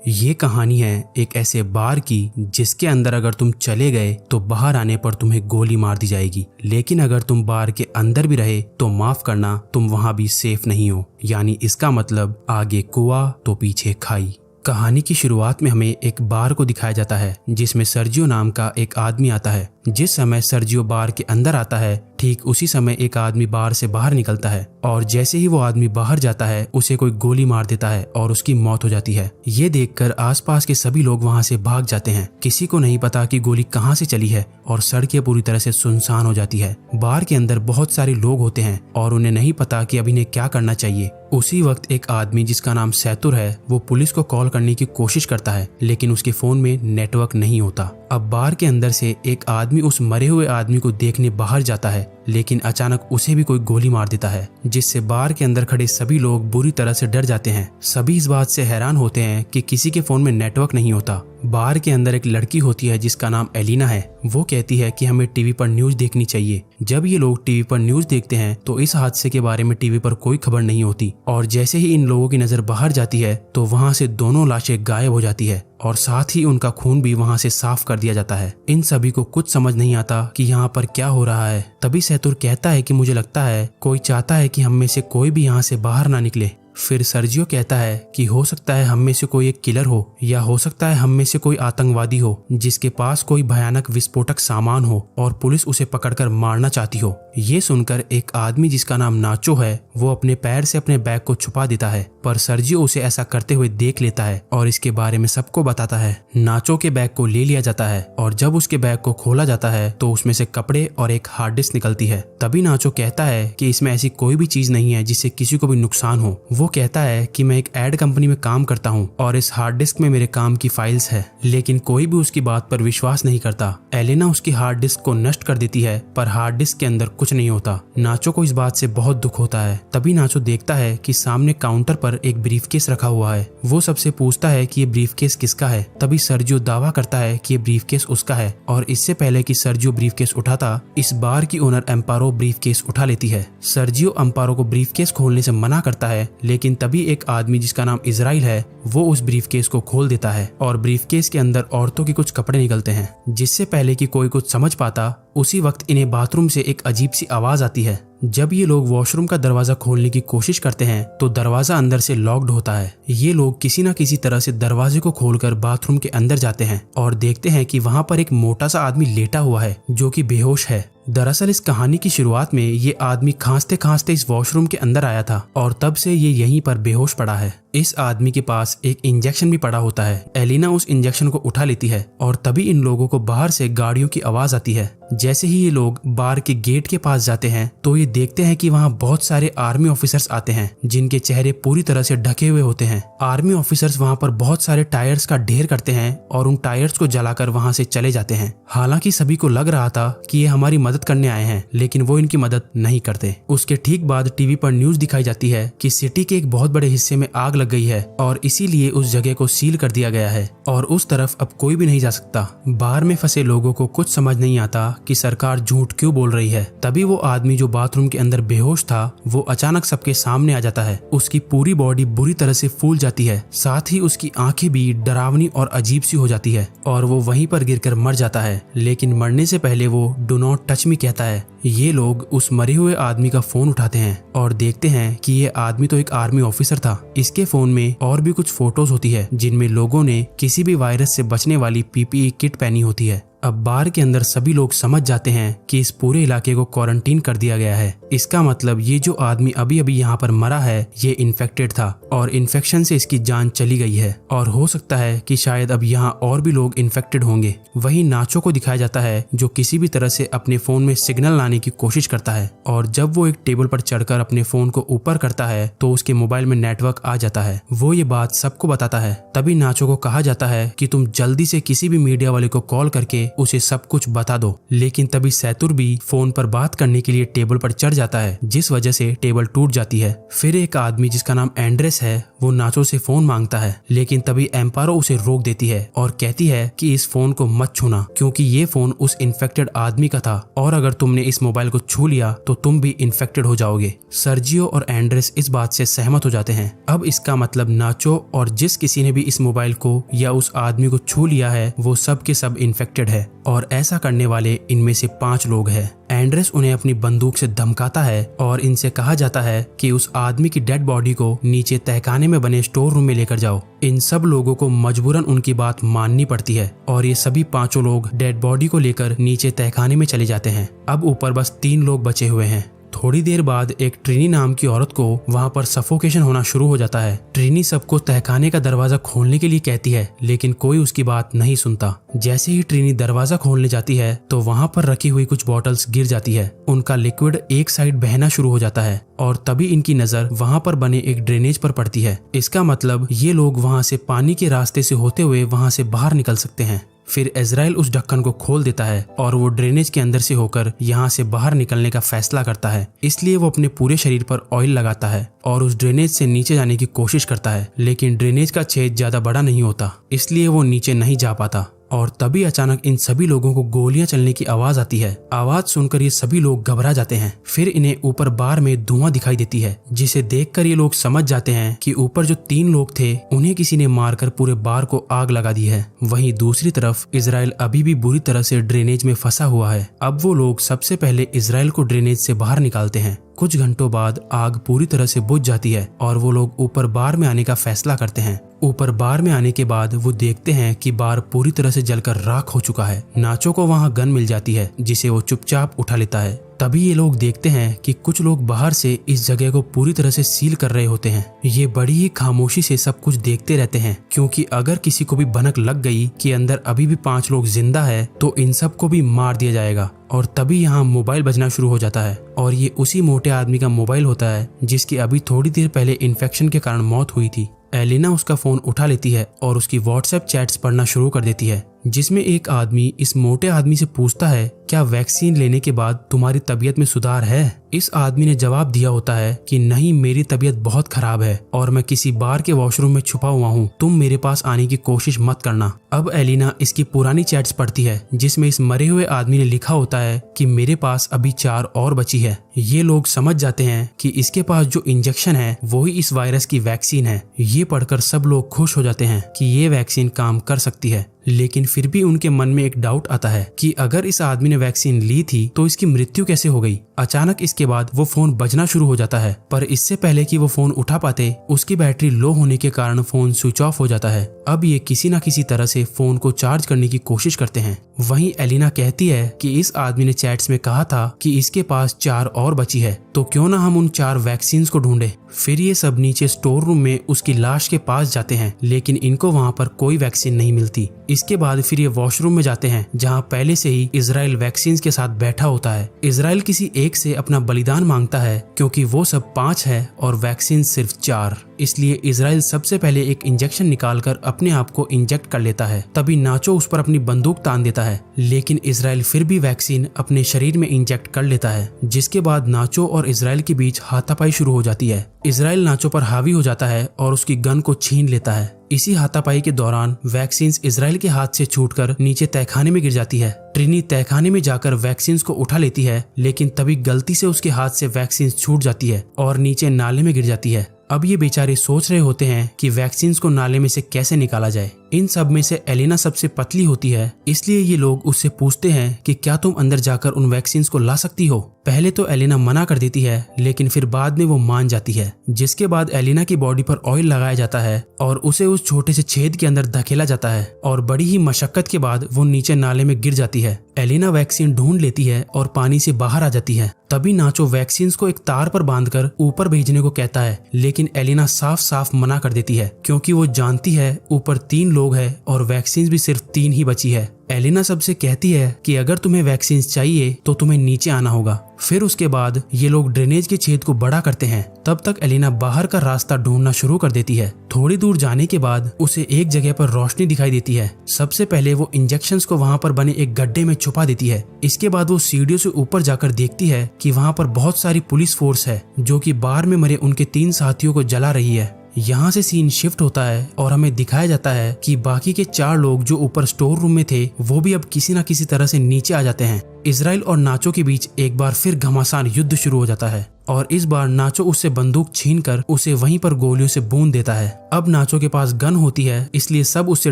ये कहानी है एक ऐसे बार की जिसके अंदर अगर तुम चले गए तो बाहर आने पर तुम्हें गोली मार दी जाएगी, लेकिन अगर तुम बार के अंदर भी रहे तो माफ करना, तुम वहां भी सेफ नहीं हो। यानी इसका मतलब आगे कुआं तो पीछे खाई। कहानी की शुरुआत में हमें एक बार को दिखाया जाता है जिसमें सर्जियो नाम का एक आदमी आता है। जिस समय सर्जियो बार के अंदर आता है ठीक उसी समय एक आदमी बार से बाहर निकलता है और जैसे ही वो आदमी बाहर जाता है उसे कोई गोली मार देता है और उसकी मौत हो जाती है। ये देखकर आसपास के सभी लोग वहां से भाग जाते हैं। किसी को नहीं पता कि गोली कहां से चली है और सड़कें पूरी तरह से सुनसान हो जाती है। बार के अंदर बहुत सारे लोग होते हैं और उन्हें नहीं पता कि अब इन्हें क्या करना चाहिए। उसी वक्त एक आदमी जिसका नाम सैतुर है वो पुलिस को कॉल करने की कोशिश करता है, लेकिन उसके फोन में नेटवर्क नहीं होता। अब बार के अंदर से एक आदमी उस मरे हुए आदमी को देखने बाहर जाता है, लेकिन अचानक उसे भी कोई गोली मार देता है, जिससे बार के अंदर खड़े सभी लोग बुरी तरह से डर जाते हैं। सभी इस बात से हैरान होते हैं कि किसी के फोन में नेटवर्क नहीं होता। बार के अंदर एक लड़की होती है जिसका नाम एलिना है। वो कहती है कि हमें टीवी पर न्यूज देखनी चाहिए। जब ये लोग टीवी पर न्यूज देखते हैं तो इस हादसे के बारे में टीवी पर कोई खबर नहीं होती और जैसे ही इन लोगों की नजर बाहर जाती है तो वहां से दोनों लाशें गायब हो जाती है और साथ ही उनका खून भी वहां से साफ कर दिया जाता है। इन सभी को कुछ समझ नहीं आता कि यहाँ पर क्या हो रहा है। तभी सैतुर कहता है कि मुझे लगता है कोई चाहता है कि हम में से कोई भी यहाँ से बाहर ना निकले। फिर सर्जियो कहता है कि हो सकता है हम में से कोई एक किलर हो या हो सकता है हम में से कोई आतंकवादी हो जिसके पास कोई भयानक विस्फोटक सामान हो और पुलिस उसे पकड़कर मारना चाहती हो। ये सुनकर एक आदमी जिसका नाम नाचो है वो अपने पैर से अपने बैग को छुपा देता है, पर सर्जियो उसे ऐसा करते हुए देख लेता है और इसके बारे में सबको बताता है। नाचो के बैग को ले लिया जाता है और जब उसके बैग को खोला जाता है तो उसमें से कपड़े और एक हार्ड डिस्क निकलती है। तभी नाचो कहता है कि इसमें ऐसी कोई भी चीज नहीं है जिससे किसी को भी नुकसान हो। वो कहता है कि मैं एक एड कंपनी में काम करता हूँ और इस हार्ड डिस्क में मेरे काम की फाइल्स है, लेकिन कोई भी उसकी बात पर विश्वास नहीं करता। एलेना उसकी हार्ड डिस्क को नष्ट कर देती है, पर हार्ड डिस्क के अंदर कुछ नहीं होता। नाचो को इस बात से बहुत दुख होता है। तभी नाचो देखता है कि सामने काउंटर पर एक ब्रीफकेस रखा हुआ है। वो सबसे पूछता है कि ये ब्रीफकेस किसका है। तभी सर्जियो दावा करता है कि ये ब्रीफकेस उसका है और इससे पहले कि सर्जियो ब्रीफकेस उठाता, इस बार की ओनर एम्पारो ब्रीफकेस उठा लेती है। सर्जियो एम्पारो को ब्रीफकेस खोलने से मना करता है, लेकिन तभी एक आदमी जिसका नाम इजराइल है वो उस ब्रीफकेस को खोल देता है और ब्रीफकेस के अंदर औरतों के कुछ कपड़े निकलते हैं। जिससे पहले कि कोई कुछ समझ पाता उसी वक्त इन्हें बाथरूम से एक अजीब सी आवाज आती है। जब ये लोग वॉशरूम का दरवाजा खोलने की कोशिश करते हैं तो दरवाजा अंदर से लॉक्ड होता है। ये लोग किसी न किसी तरह से दरवाजे को खोलकर बाथरूम के अंदर जाते हैं और देखते हैं कि वहां पर एक मोटा सा आदमी लेटा हुआ है जो कि बेहोश है। दरअसल इस कहानी की शुरुआत में ये आदमी खांसते खांसते इस वॉशरूम के अंदर आया था और तब से ये यहीं पर बेहोश पड़ा है। इस आदमी के पास एक इंजेक्शन भी पड़ा होता है। एलिना उस इंजेक्शन को उठा लेती है और तभी इन लोगों को बाहर से गाड़ियों की आवाज आती है। जैसे ही ये लोग बार के गेट के पास जाते हैं तो ये देखते हैं कि वहाँ बहुत सारे आर्मी ऑफिसर्स आते हैं जिनके चेहरे पूरी तरह से ढके हुए होते हैं। आर्मी ऑफिसर्स वहाँ पर बहुत सारे टायर्स का ढेर करते हैं और उन टायर्स को जलाकर वहाँ से चले जाते हैं। हालांकि सभी को लग रहा था कि ये हमारी मदद करने आए हैं, लेकिन वो इनकी मदद नहीं करते। उसके ठीक बाद टीवी पर न्यूज दिखाई जाती है कि सिटी के एक बहुत बड़े हिस्से में आग लग गई है और इसीलिए उस जगह को सील कर दिया गया है और उस तरफ अब कोई भी नहीं जा सकता। बाहर में फंसे लोगों को कुछ समझ नहीं आता कि सरकार झूठ क्यों बोल रही है। तभी वो आदमी जो बाथरूम के अंदर बेहोश था वो अचानक सबके सामने आ जाता है। उसकी पूरी बॉडी बुरी तरह से फूल जाती है, साथ ही उसकी आंखें भी डरावनी और अजीब सी हो जाती है और वो वहीं पर गिरकर मर जाता है। लेकिन मरने से पहले वो डू नॉट टच मी कहता है। ये लोग उस मरे हुए आदमी का फोन उठाते हैं और देखते हैं कि ये आदमी तो एक आर्मी ऑफिसर था। इसके फोन में और भी कुछ फोटोज होती है जिनमें लोगों ने किसी भी वायरस से बचने वाली पीपीई किट पहनी होती है। अब बार के अंदर सभी लोग समझ जाते हैं कि इस पूरे इलाके को क्वारंटीन कर दिया गया है। इसका मतलब ये जो आदमी अभी अभी यहाँ पर मरा है ये इन्फेक्टेड था और इन्फेक्शन से इसकी जान चली गई है और हो सकता है कि शायद अब यहाँ और भी लोग इन्फेक्टेड होंगे। वहीं नाचो को दिखाया जाता है जो किसी भी तरह से अपने फोन में सिग्नल लाने की कोशिश करता है और जब वो एक टेबल पर चढ़कर अपने फोन को ऊपर करता है तो उसके मोबाइल में नेटवर्क आ जाता है। वो ये बात सबको बताता है। तभी नाचो को कहा जाता है कि तुम जल्दी से किसी भी मीडिया वाले को कॉल करके उसे सब कुछ बता दो। लेकिन तभी सैतुर भी फोन पर बात करने के लिए टेबल पर चढ़ जाता है, जिस वजह से टेबल टूट जाती है। फिर एक आदमी जिसका नाम एंड्रेस है वो नाचो से फोन मांगता है, लेकिन तभी एम्पारो उसे रोक देती है और कहती है कि इस फोन को मत छूना, क्योंकि ये फोन उस इन्फेक्टेड आदमी का था और अगर तुमने इस मोबाइल को छू लिया तो तुम भी इन्फेक्टेड हो जाओगे। सर्जियो और एंड्रेस इस बात से सहमत हो जाते हैं। अब इसका मतलब नाचो और जिस किसी ने भी इस मोबाइल को या उस आदमी को छू लिया है वो सब के सब इन्फेक्टेड है और ऐसा करने वाले इनमें से 5 लोग हैं। एंड्रेस उन्हें अपनी बंदूक से धमकाता है और इनसे कहा जाता है कि उस आदमी की डेड बॉडी को नीचे तहखाने में बने स्टोर रूम में लेकर जाओ। इन सब लोगों को मजबूरन उनकी बात माननी पड़ती है और ये सभी 5 लोग डेड बॉडी को लेकर नीचे तहखाने में चले जाते हैं। अब ऊपर बस 3 लोग बचे हुए हैं। थोड़ी देर बाद एक ट्रिनी नाम की औरत को वहाँ पर सफोकेशन होना शुरू हो जाता है। ट्रिनी सबको तहखाने का दरवाजा खोलने के लिए कहती है, लेकिन कोई उसकी बात नहीं सुनता। जैसे ही ट्रिनी दरवाजा खोलने जाती है तो वहाँ पर रखी हुई कुछ बॉटल्स गिर जाती है। उनका लिक्विड एक साइड बहना शुरू हो जाता है और तभी इनकी नजर वहाँ पर बने एक ड्रेनेज पर पड़ती है। इसका मतलब ये लोग वहाँ से पानी के रास्ते से होते हुए वहाँ से बाहर निकल सकते हैं। फिर इजराइल उस ढक्कन को खोल देता है और वो ड्रेनेज के अंदर से होकर यहाँ से बाहर निकलने का फैसला करता है। इसलिए वो अपने पूरे शरीर पर ऑयल लगाता है और उस ड्रेनेज से नीचे जाने की कोशिश करता है, लेकिन ड्रेनेज का छेद ज्यादा बड़ा नहीं होता, इसलिए वो नीचे नहीं जा पाता। और तभी अचानक इन सभी लोगों को गोलियां चलने की आवाज आती है। आवाज सुनकर ये सभी लोग घबरा जाते हैं। फिर इन्हें ऊपर बार में धुआं दिखाई देती है, जिसे देखकर ये लोग समझ जाते हैं कि ऊपर जो 3 लोग थे उन्हें किसी ने मारकर पूरे बार को आग लगा दी है। वहीं दूसरी तरफ इजराइल अभी भी बुरी तरह से ड्रेनेज में फंसा हुआ है। अब वो लोग सबसे पहले इजराइल को ड्रेनेज से बाहर निकालते हैं। कुछ घंटों बाद आग पूरी तरह से बुझ जाती है और वो लोग ऊपर बार में आने का फैसला करते हैं। ऊपर बार में आने के बाद वो देखते हैं कि बार पूरी तरह से जलकर राख हो चुका है। नाचो को वहाँ गन मिल जाती है, जिसे वो चुपचाप उठा लेता है। तभी ये लोग देखते हैं कि कुछ लोग बाहर से इस जगह को पूरी तरह से सील कर रहे होते हैं। ये बड़ी ही खामोशी से सब कुछ देखते रहते हैं, क्योंकि अगर किसी को भी भनक लग गई कि अंदर अभी भी 5 लोग जिंदा है तो इन सब को भी मार दिया जाएगा। और तभी यहाँ मोबाइल बजना शुरू हो जाता है और ये उसी मोटे आदमी का मोबाइल होता है जिसकी अभी थोड़ी देर पहले इन्फेक्शन के कारण मौत हुई थी। एलिना उसका फोन उठा लेती है और उसकी व्हाट्सएप चैट्स पढ़ना शुरू कर देती है, जिसमें एक आदमी इस मोटे आदमी से पूछता है, क्या वैक्सीन लेने के बाद तुम्हारी तबीयत में सुधार है? इस आदमी ने जवाब दिया होता है कि नहीं, मेरी तबीयत बहुत खराब है और मैं किसी बार के वॉशरूम में छुपा हुआ हूँ, तुम मेरे पास आने की कोशिश मत करना। अब एलिना इसकी पुरानी चैट्स पढ़ती है, जिसमें इस मरे हुए आदमी ने लिखा होता है कि मेरे पास अभी 4 और बची है। ये लोग समझ जाते हैं कि इसके पास जो इंजेक्शन है वही इस वायरस की वैक्सीन है। ये पढ़कर सब लोग खुश हो जाते हैं कि ये वैक्सीन काम कर सकती है, लेकिन फिर भी उनके मन में एक डाउट आता है कि अगर इस आदमी ने वैक्सीन ली थी तो इसकी मृत्यु कैसे हो गई। अचानक इसके बाद वो फोन बजना शुरू हो जाता है, पर इससे पहले कि वो फोन उठा पाते उसकी बैटरी लो होने के कारण फोन स्विच ऑफ हो जाता है। अब ये किसी न किसी तरह से फोन को चार्ज करने की कोशिश करते हैं। वहीं एलिना कहती है कि इस आदमी ने चैट्स में कहा था कि इसके पास 4 और बची है, तो क्यों ना हम उन 4 वैक्सीन को ढूंढे। फिर ये सब नीचे स्टोर रूम में उसकी लाश के पास जाते हैं, लेकिन इनको वहाँ पर कोई वैक्सीन नहीं मिलती। इसके बाद फिर ये वॉशरूम में जाते हैं, जहाँ पहले से ही इजराइल वैक्सीन के साथ बैठा होता है। इजराइल किसी एक से अपना बलिदान मांगता है, क्योंकि वो सब 5 है और वैक्सीन सिर्फ 4। इसलिए इजराइल सबसे पहले एक इंजेक्शन निकालकर अपने आप को इंजेक्ट कर लेता है। तभी नाचो उस पर अपनी बंदूक तान देता है, लेकिन इजराइल फिर भी वैक्सीन अपने शरीर में इंजेक्ट कर लेता है, जिसके बाद नाचो और इजराइल के बीच हाथापाई शुरू हो जाती है। इजराइल नाचो पर हावी हो जाता है और उसकी गन को छीन लेता है। इसी हाथापाई के दौरान वैक्सीन इजराइल के हाथ से छूटकर नीचे तहखाने में गिर जाती है। ट्रिनी तहखाने में जाकर वैक्सीन को उठा लेती है, लेकिन तभी गलती से उसके हाथ से वैक्सीन छूट जाती है और नीचे नाले में गिर जाती है। अब ये बेचारे सोच रहे होते हैं कि वैक्सीन को नाले में से कैसे निकाला जाए। इन सब में से एलिना सबसे पतली होती है, इसलिए ये लोग उससे पूछते हैं कि क्या तुम अंदर जाकर उन वैक्सीन को ला सकती हो। पहले तो एलिना मना कर देती है, लेकिन फिर बाद में वो मान जाती है, जिसके बाद एलिना की बॉडी पर ऑयल लगाया जाता है और उसे उस छोटे से छेद के अंदर धकेला जाता है और बड़ी ही मशक्कत के बाद वो नीचे नाले में गिर जाती है। एलिना वैक्सीन ढूंढ लेती है और पानी से बाहर आ जाती है। तभी नाचो वैक्सीन को एक तार पर बांधकर ऊपर भेजने को कहता है, लेकिन एलिना साफ साफ मना कर देती है, क्योंकि वो जानती है ऊपर 3 लोग हैं और वैक्सीन भी सिर्फ 3 ही बची है। एलिना सबसे कहती है कि अगर तुम्हें वैक्सीन चाहिए तो तुम्हें नीचे आना होगा। फिर उसके बाद ये लोग ड्रेनेज के छेद को बड़ा करते हैं। तब तक एलिना बाहर का रास्ता ढूंढना शुरू कर देती है। थोड़ी दूर जाने के बाद उसे एक जगह पर रोशनी दिखाई देती है। सबसे पहले वो इंजेक्शंस को वहाँ पर बने एक गड्ढे में छुपा देती है। इसके बाद वो सीढ़ियों से ऊपर जाकर देखती है कि वहाँ पर बहुत सारी पुलिस फोर्स है जो कि बार में मरे उनके 3 साथियों को जला रही है। यहाँ से सीन शिफ्ट होता है और हमें दिखाया जाता है कि बाकी के 4 लोग जो ऊपर स्टोर रूम में थे वो भी अब किसी न किसी तरह से नीचे आ जाते हैं। इजराइल और नाचो के बीच एक बार फिर घमासान युद्ध शुरू हो जाता है और इस बार नाचो उससे बंदूक छीनकर उसे वहीं पर गोलियों से बूंद देता है। अब नाचो के पास गन होती है इसलिए सब उससे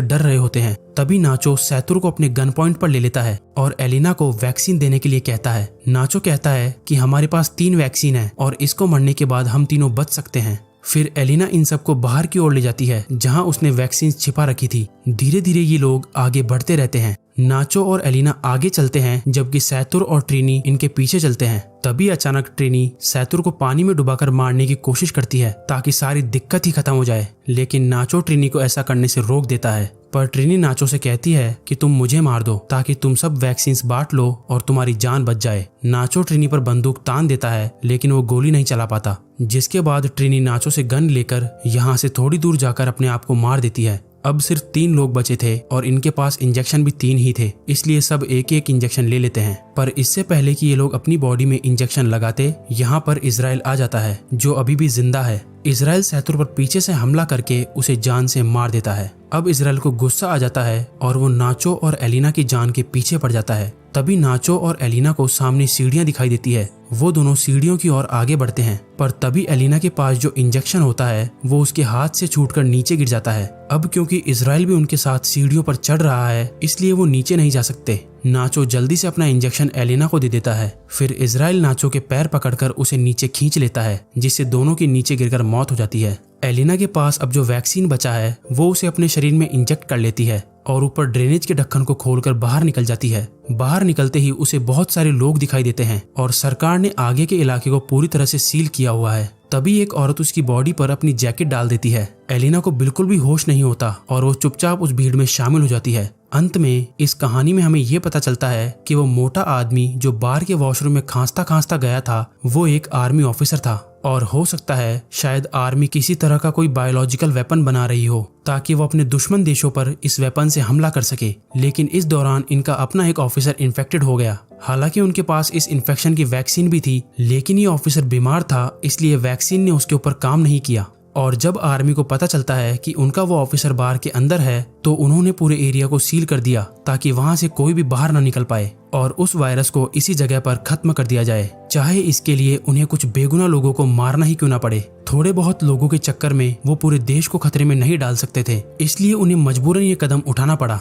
डर रहे होते हैं। तभी नाचो सैतुर को अपने गन पॉइंट पर ले लेता है और एलिना को वैक्सीन देने के लिए कहता है। नाचो कहता है कि हमारे पास 3 वैक्सीन है और इसको मरने के बाद हम तीनों बच सकते हैं। फिर एलिना इन सबको बाहर की ओर ले जाती है जहां उसने वैक्सीन छिपा रखी थी। धीरे धीरे ये लोग आगे बढ़ते रहते हैं। नाचो और एलिना आगे चलते हैं जबकि सैतुर और ट्रिनी इनके पीछे चलते हैं। तभी अचानक ट्रिनी सैतुर को पानी में डुबाकर मारने की कोशिश करती है ताकि सारी दिक्कत ही खत्म हो जाए, लेकिन नाचो ट्रिनी को ऐसा करने से रोक देता है। पर ट्रिनी नाचो से कहती है कि तुम मुझे मार दो ताकि तुम सब वैक्सीन बांट लो और तुम्हारी जान बच जाए। नाचो ट्रिनी पर बंदूक तान देता है लेकिन वो गोली नहीं चला पाता, जिसके बाद ट्रिनी नाचो से गन लेकर यहाँ से थोड़ी दूर जाकर अपने आप को मार देती है। अब सिर्फ 3 लोग बचे थे और इनके पास इंजेक्शन भी 3 ही थे, इसलिए सब एक एक इंजेक्शन ले लेते हैं। पर इससे पहले कि ये लोग अपनी बॉडी में इंजेक्शन लगाते, यहाँ पर इजराइल आ जाता है जो अभी भी जिंदा है। इजराइल सैतुर पर पीछे से हमला करके उसे जान से मार देता है। अब इजराइल को गुस्सा आ जाता है और वो नाचो और एलिना की जान के पीछे पड़ जाता है। तभी नाचो और एलिना को सामने सीढ़ियां दिखाई देती है। वो दोनों सीढ़ियों की ओर आगे बढ़ते हैं, पर तभी एलिना के पास जो इंजेक्शन होता है वो उसके हाथ से छूटकर नीचे गिर जाता है। अब क्योंकि इजराइल भी उनके साथ सीढ़ियों पर चढ़ रहा है इसलिए वो नीचे नहीं जा सकते। नाचो जल्दी से अपना इंजेक्शन एलिना को दे देता है। फिर इजराइल नाचो के पैर पकड़कर उसे नीचे खींच लेता है, जिससे दोनों की नीचे गिरकर मौत हो जाती है। एलिना के पास अब जो वैक्सीन बचा है वो उसे अपने शरीर में इंजेक्ट कर लेती है और ऊपर ड्रेनेज के ढक्कन को खोलकर बाहर निकल जाती है। बाहर निकलते ही उसे बहुत सारे लोग दिखाई देते हैं और सरकार ने आगे के इलाके को पूरी तरह से सील किया हुआ है। तभी एक औरत उसकी बॉडी पर अपनी जैकेट डाल देती है। एलिना को बिल्कुल भी होश नहीं होता और वो चुपचाप उस भीड़ में शामिल हो जाती है। अंत में इस कहानी में हमें ये पता चलता है कि वो मोटा आदमी जो बार के वॉशरूम में खांसता खांसता गया था वो एक आर्मी ऑफिसर था और हो सकता है शायद आर्मी किसी तरह का कोई बायोलॉजिकल वेपन बना रही हो ताकि वो अपने दुश्मन देशों पर इस वेपन से हमला कर सके। लेकिन इस दौरान इनका अपना एक ऑफिसर इन्फेक्टेड हो गया। हालांकि उनके पास इस इन्फेक्शन की वैक्सीन भी थी, लेकिन ये ऑफिसर बीमार था इसलिए वैक्सीन ने उसके ऊपर काम नहीं किया। और जब आर्मी को पता चलता है कि उनका वो ऑफिसर बार के अंदर है तो उन्होंने पूरे एरिया को सील कर दिया ताकि वहां से कोई भी बाहर न निकल पाए और उस वायरस को इसी जगह पर खत्म कर दिया जाए, चाहे इसके लिए उन्हें कुछ बेगुनाह लोगों को मारना ही क्यों ना पड़े। थोड़े बहुत लोगों के चक्कर में वो पूरे देश को खतरे में नहीं डाल सकते थे, इसलिए उन्हें मजबूरन ये कदम उठाना पड़ा।